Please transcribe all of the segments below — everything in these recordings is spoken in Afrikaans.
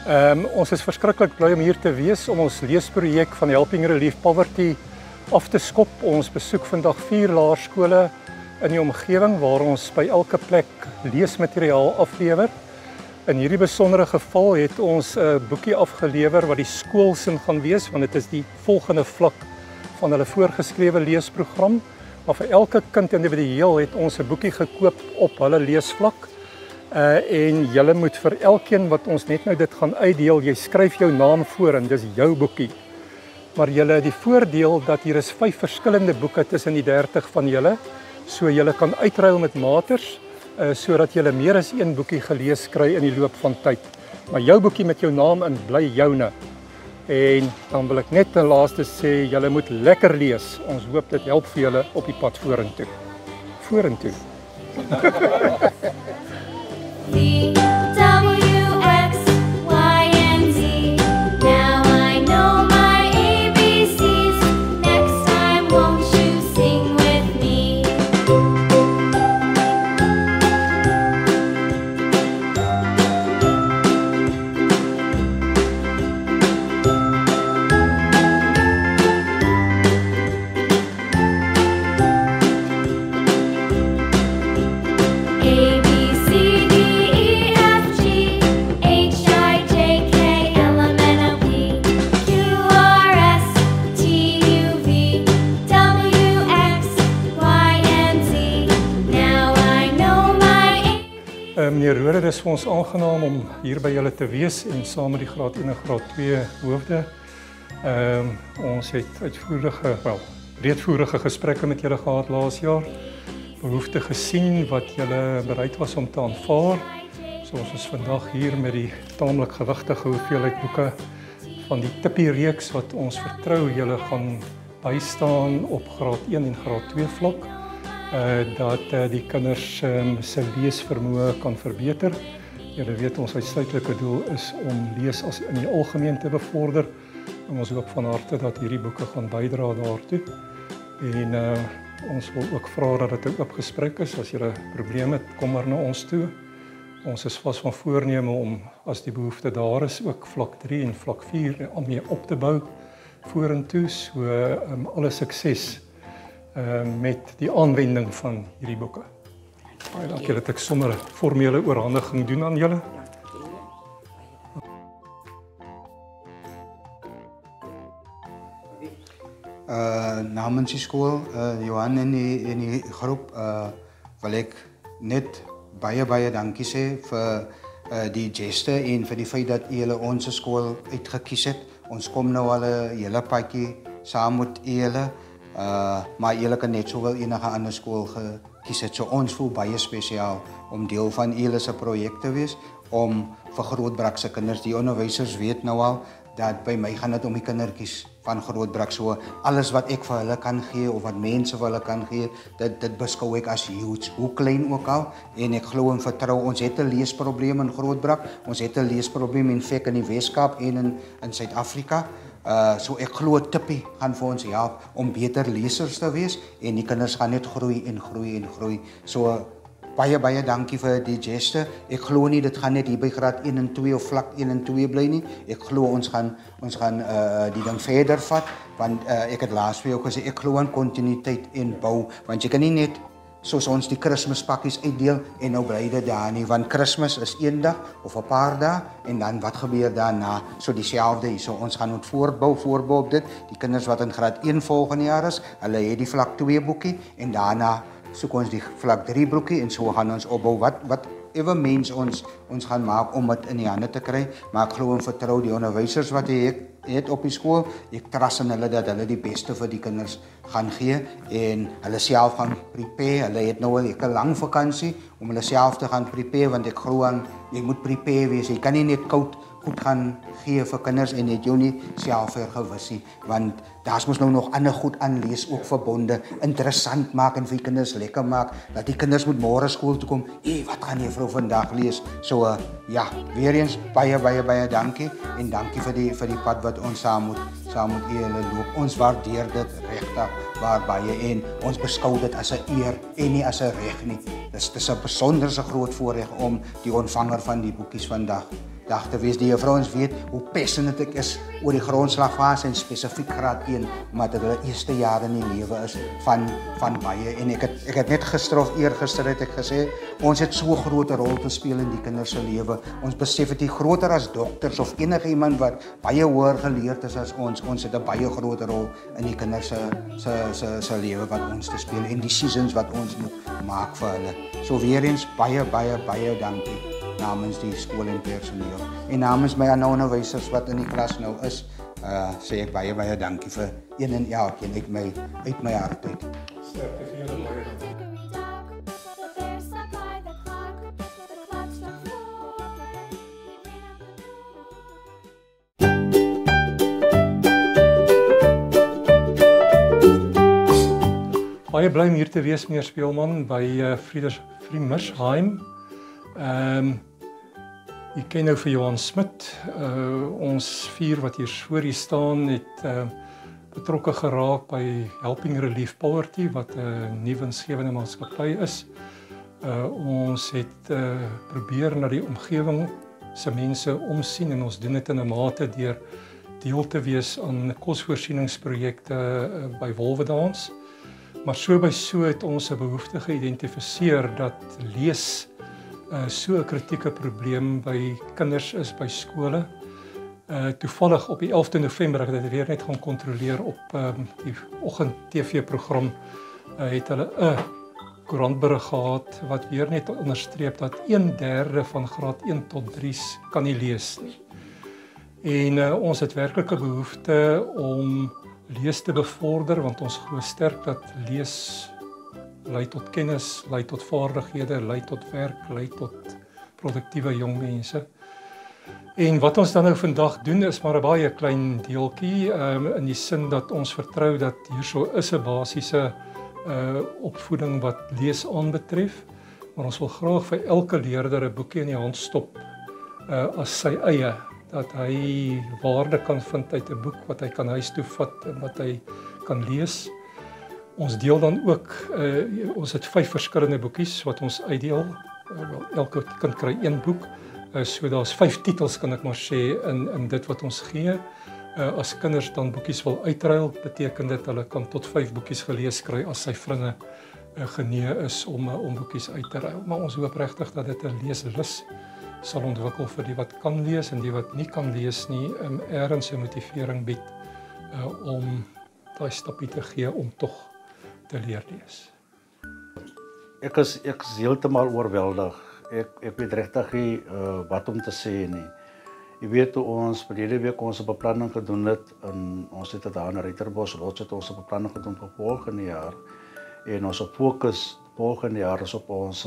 Ons is verskriklik bly om hier te wees om ons leesprojek van Helping Relief Poverty af te skop. Ons besoek vandag 4 laerskole in die omgewing waar ons by elke plek leesmateriaal aflewer. In hierdie besondere geval het ons 'n boekie afgelewer wat die skoolsin gaan wees, want dit is die volgende vlak van hulle voorgeskrewe leesprogram. Maar vir elke kind individueel het ons 'n boekie gekoop op hulle leesvlak. En julle moet vir elkeen wat ons net nou dit gaan uitdeel, jy skryf jou naam voor en dis jou boekie. Maar julle het die voordeel dat hier is 5 verskillende boeke tussen die 30 van julle, so julle kan uitruil met maters, sodat julle meer as 1 boekie gelees kry in die loop van tyd. Maar jou boekie met jou naam in bly joune. En dan wil ek net ten laaste sê, julle moet lekker lees. Ons hoop dit help vir julle op die pad vorentoe. Vorentoe. Meneer Rode, dit is vir ons aangenaam om hier by julle te wees en saam met die graad 1 en graad 2 hoofde. Ons het breedvoerige gesprekke met julle gehad laas jaar. Behoefte gesien wat julle bereid was om te aanvaar. So ons is vandag hier met die taamlik gewigtige hoeveelheid boeke van die Tippie reeks wat ons vertrou julle gaan bystaan op graad 1 en graad 2 vlak. Dat die kinders se leesvermoë kan verbeter. Julle weet ons uitsluitlike doel is om lees as in die algemeen te bevorder. En ons hoop van harte dat hierdie boeke gaan bydra daartoe. En ons wil ook vra dat dit 'n oop gesprek is. As julle probleme het, kom maar na ons toe. Ons is vas van voorneme om as die behoefte daar is ook vlak 3 en vlak 4 om mee op te bou vorentoe. So alle sukses met die aanwending van hierdie boeke. Baie dankie dat ek sommer 'n formele oorhandiging doen aan julle. Namens die skool, Johan en die groep, wil ek net baie dankie sê vir die geste en vir die feit dat julle ons skool uitgekies het. Ons kom nou al 'n hele padjie saam met julle. Maar julle kan net sowel enige ander skool gekies het. So ons voel baie spesiaal om deel van julle se projek te wees om vir Grootbrak se kinders. Die onderwysers weet nou al dat by my gaan dit om die kindertjies van Grootbrak. So alles wat ek vir hulle kan gee of wat mense vir hulle kan gee, dit beskou ek as huge, hoe klein ook al. En ek glo en vertrou, ons het 'n leesprobleem in Grootbrak. Ons het 'n leesprobleem in die Weskaap en in Suid-Afrika. So ek glo Tippie gaan vir ons help om beter lesers te wees en die kinders gaan net groei en groei. So baie dankie vir die geste. Ek glo nie dit gaan net hier by graad 1 en 2 of vlak 1 en 2 bly nie. Ek glo ons gaan die ding verder vat want ek het laasweek ook gesê ek glo aan kontinuïteit en bou want jy kan nie net soos ons die Kersfeespakkies uitdeel en nou bly dit daar nie, want Kersfees is 1 dag of 'n paar dae en dan wat gebeur daarna? So dieselfde hier. So ons gaan moet voorbou op dit. Die kinders wat in graad 1 volgende jaar is, hulle het die vlak 2 boekie en daarna soek ons die vlak 3 boekie en so gaan ons opbou wat ewe mens ons gaan maak om dit in die hande te kry, maar ek glo en vertrou die onderwysers wat het op die skool. Ek trust in hulle dat hulle die beste vir die kinders gaan gee en hulle self gaan prepare. Hulle het nou 'n lang vakansie om hulle self te gaan prepare want ek glo aan jy moet prepare wees. Jy kan nie net goed gaan gee vir kinders en net jou nie self vergewis nie, want daar's mos nou nog ander goed aan lees ook verbonde, interessant maak en vir die kinders lekker maak, dat die kinders moet môre skool toe kom. Wat gaan juffrou vandag lees? So ja, weer eens baie dankie en dankie vir die pad wat ons saam moet julle loop. Ons waardeer dit regtig baie en ons beskou dit as 'n eer en nie as 'n reg nie. Dis 'n besonderse groot voorreg om die ontvanger van die boekies vandag dag te wees. Die juffrouens weet hoe passionate ek is oor die grondslagfase en spesifiek graad 1, omdat dit hulle eerste jare in die lewe is van baie. En ek het net gister of eergister het ek gesê, ons het so 'n groot rol te speel in die kinders se lewe. Ons besef dit groter as dokters of enige iemand wat baie hoër geleerd is as ons het 'n baie groot rol in die kinders se lewe wat ons te speel en decisions wat ons moet maak vir hulle. So weer eens baie dankie namens die skool en personeel en namens my ander onderwysers wat in die klas nou is, sê ek baie dankie vir een en elkeen uit my hart uit. Sterkte vir julle baie dankie. Baie bly om hier te wees, meneer Speelman, by Friemersheim. Ek ken nou vir Johan Smit. Ons 4 wat hier voor hier staan het betrokke geraak by Helping Relief Poverty, wat 'n nuwe winsgewende maatskappy is. Ons het probeer na die omgewing se mense omsien en ons doen dit in 'n mate deur deel te wees aan kosvoorsieningsprojekte by Wolwedans. Maar so by so het ons 'n behoefte geïdentifiseer dat lees so 'n kritieke probleem by kinders is by skole. Toevallig op die 11de November, ek het dit weer net gaan kontroleer op die oggend TV-program, het hulle 'n koerantberig gehad wat weer net onderstreep dat 1/3 van graad 1 tot 3's kan nie lees nie. En ons het werklik 'n behoefte om lees te bevorder, want ons glo sterk dat lees lei tot kennis, lei tot vaardighede, lei tot werk, lei tot produktiewe jong mense. En wat ons dan nou vandag doen is maar 'n baie klein deeltjie, in die sin dat ons vertrou dat hierso is 'n basiese opvoeding wat lees aanbetref, maar ons wil graag vir elke leerder 'n boekie in die hand stop as sy eie, dat hy waarde kan vind uit 'n boek wat hy kan huis toe vat en wat hy kan lees. Ons deel dan ook, ons het 5 verskillende boekies wat ons uitdeel. Elke kind kry 1 boek. So daar's 5 titels kan ek maar sê in dit wat ons gee. As kinders dan boekies wil uitruil, beteken dit hulle kan tot 5 boekies gelees kry as sy vriende genee is om boekies uit te ruil. Maar ons hoop regtig dat dit 'n leeslus sal ontwikkel vir die wat kan lees en die wat nie kan lees nie, ergens 'n motivering bied om daai stappie te gee om tog te leer lees. Ek is heeltemal oorweldig. Ek weet regtig nie wat om te sê nie. Jy weet hoe ons verlede week ons beplanning gedoen het en ons het dit daar in Ruiterbos Rots het ons beplanning gedoen vir volgende jaar en ons fokus volgende jaar is op ons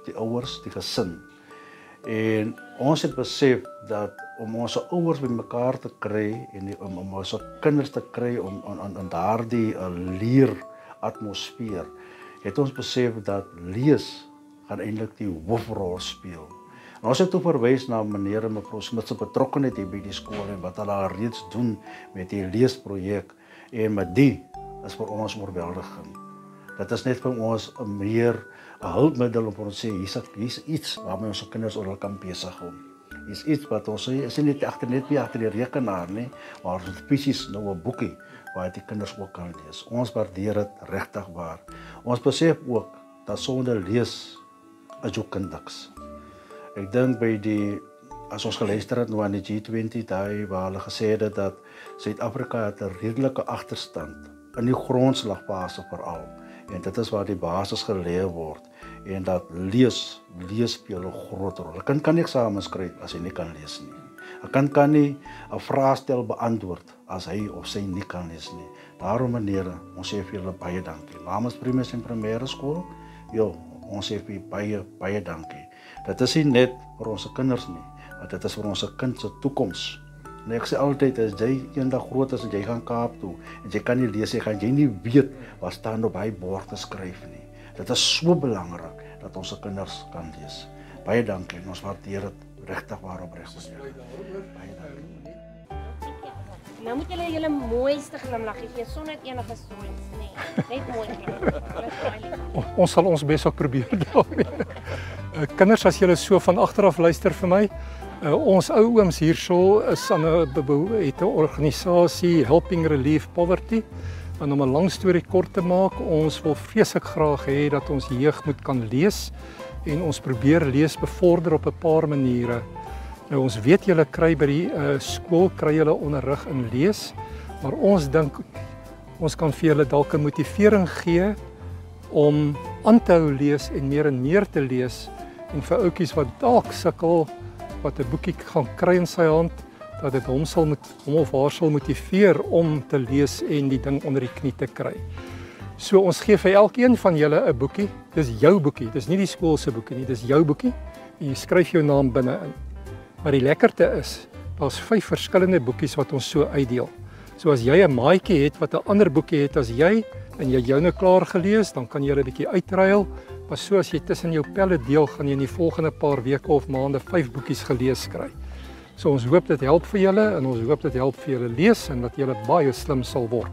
die ouers, die gesin. En ons het besef dat om ons ouers bymekaar te kry en om ons kinders te kry om aan daardie leer atmosfeer, het ons besef dat lees gaan eintlik die hoofrol speel. En ons het toe verwys na meneer en mevrou Smit se betrokkenheid hier by die skool en wat hulle reeds doen met die leesprojek en met die is vir ons oorweldigend. Dit is net vir ons 'n meer 'n hulpmiddel om ons sê hier's iets waarmee ons kinders oor kan besig hou. Hier's iets wat ons sê is nie net agter die rekenaar nie, maar ons het fisies nou 'n boekie waar die kinders ook kan lees. Ons waardeer dit regtig waar. Ons besef ook dat sonder lees is jou kind niks. Ek dink as ons geluister het nou aan die G20 daai waar hulle gesê het dat Suid-Afrika het 'n redelike agterstand in die grondslagfase veral. En dit is waar die basis gelê word en dat lees speel 'n groot rol. 'n Kind kan nie eksamens skryf as hy nie kan lees nie. 'n Kind kan nie 'n vraestel beantwoord as hy of sy nie kan lees nie. Daarom meneer, ons sê vir julle baie dankie. Namens Primus en Primêre Skool, ons sê vir baie dankie. Dit is nie net vir ons kinders nie, maar dit is vir ons kind se toekoms. En ek sê altyd, as jy eendag groot is en jy gaan Kaap toe, en jy kan nie lees, gaan jy nie weet wat staan op hy bord te skryf nie. Dit is so belangrik, dat ons kinders kan lees. Baie dankie, en ons waardeer dit regtig waar opreg. Baie dankie. Nou moet julle mooiste glimlag gee, sonder enige stories, nee. Net mooi glimlag. Ons sal ons bes ook probeer daarmee. Kinders, as julle so van agteraf luister vir my, ons ou ooms hierso is aan 'n organisasie Helping Relief Poverty. En om 'n lang storie kort te maak, ons wil vreeslik graag hê dat ons jeug moet kan lees en ons probeer lees bevorder op 'n paar maniere. Nou ons weet julle kry by die skool kry julle onderrig in lees, maar ons dink ons kan vir julle dalk 'n motivering gee om aan te hou lees en meer te lees en vir ouetjies wat dalk sukkel wat 'n boekie gaan kry in sy hand, dat dit hom of haar sal motiveer om te lees en die ding onder die knie te kry. So ons gee vir elkeen van julle 'n boekie. Dis jou boekie, dis nie die skool se boekie nie, dis jou boekie en jy skryf jou naam binne in. Maar die lekkerte is, daar's 5 verskillende boekies wat ons so uitdeel. So as jy 'n maatjie het wat 'n ander boekie het as jy en jy joune klaar gelees, dan kan jy 'n bietjie uitruil. Maar so as jy tussen jou pelle deel, gaan jy in die volgende paar weke of maande 5 boekies gelees kry. So ons hoop dit help vir julle en ons hoop dit help vir julle lees en dat julle baie slim sal word.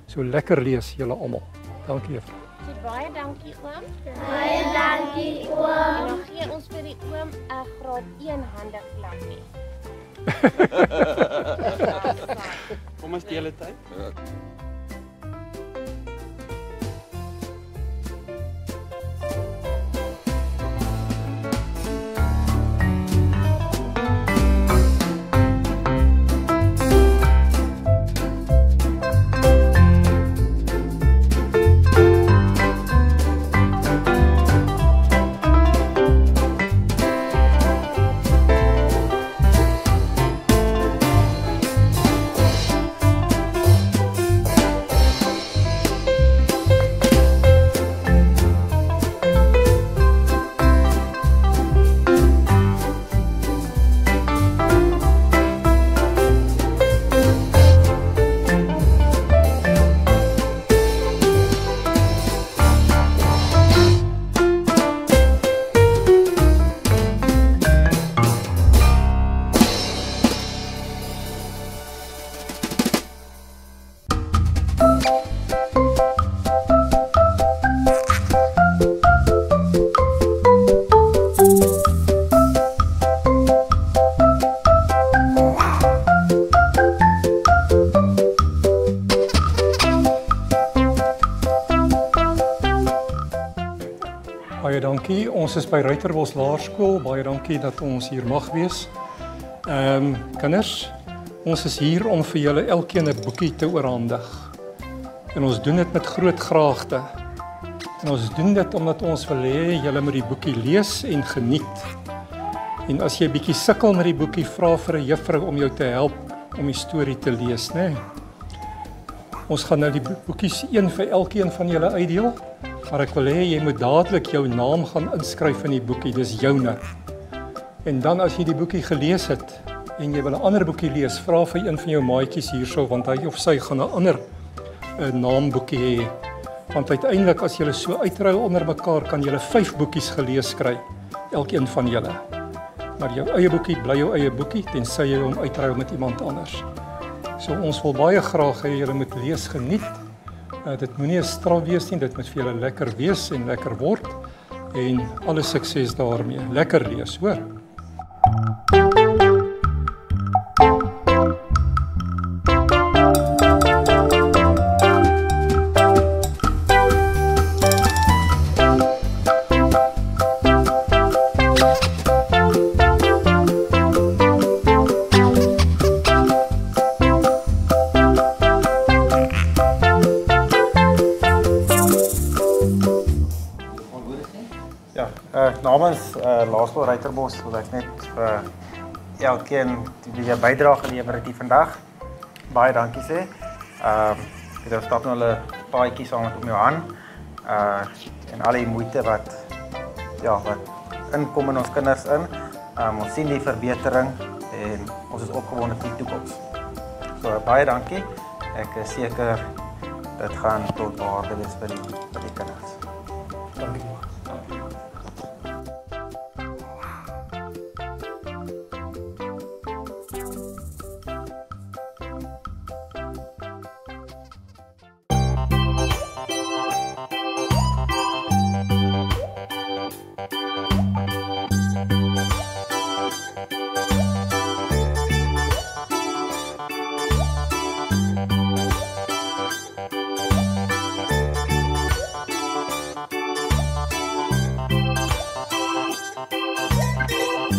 So lekker lees julle almal. Dankie juffrou. Baie dankie oom. Baie dankie oom. En dan gee ons vir die oom 'n graad 1 hande klapie. Kom ons deel dit uit. Baie dankie. Ons is by Ruiterbos Laerskool. Baie dankie dat ons hier mag wees. Kinders, ons is hier om vir julle elkeen 'n boekie te oorhandig. En ons doen dit met groot graagte. En ons doen dit omdat ons wil hê julle moet die boekie lees en geniet. En as jy 'n bietjie sukkel met die boekie, vra vir 'n juffrou om jou te help om die storie te lees, né? Ons gaan nou die boekies een vir elkeen van julle uitdeel. Maar ek wil hê jy moet dadelik jou naam gaan inskryf in die boekie, dis joune. En dan as jy die boekie gelees het en jy wil 'n ander boekie lees, vra vir een van jou maatjies hierso want hy of sy gaan 'n ander naamboekie hê. Want uiteindelik as julle so uitruil onder mekaar kan julle 5 boekies gelees kry, elkeen van julle. Maar jou eie boekie bly jou eie boekie tensy jy hom uitruil met iemand anders. So ons wil baie graag hê julle moet lees geniet. Dit moenie 'n straf wees nie, dit moet vir julle lekker wees en lekker word en alle sukses daarmee. Lekker lees, hoor. Namens Laerskool Ruiterbos wil ek net vir elkeen wie 'n bydrae gelewer het hier vandag. Baie dankie sê. Jy stap nou hulle paadjies saam met om Johan. En al die moeite wat inkom in ons kinders in. Ons sien die verbetering en ons is opgewonde vir die toekoms. So baie dankie. Ek is seker dit gaan tot waarde wees vir die kinders. Dankie. Thank you.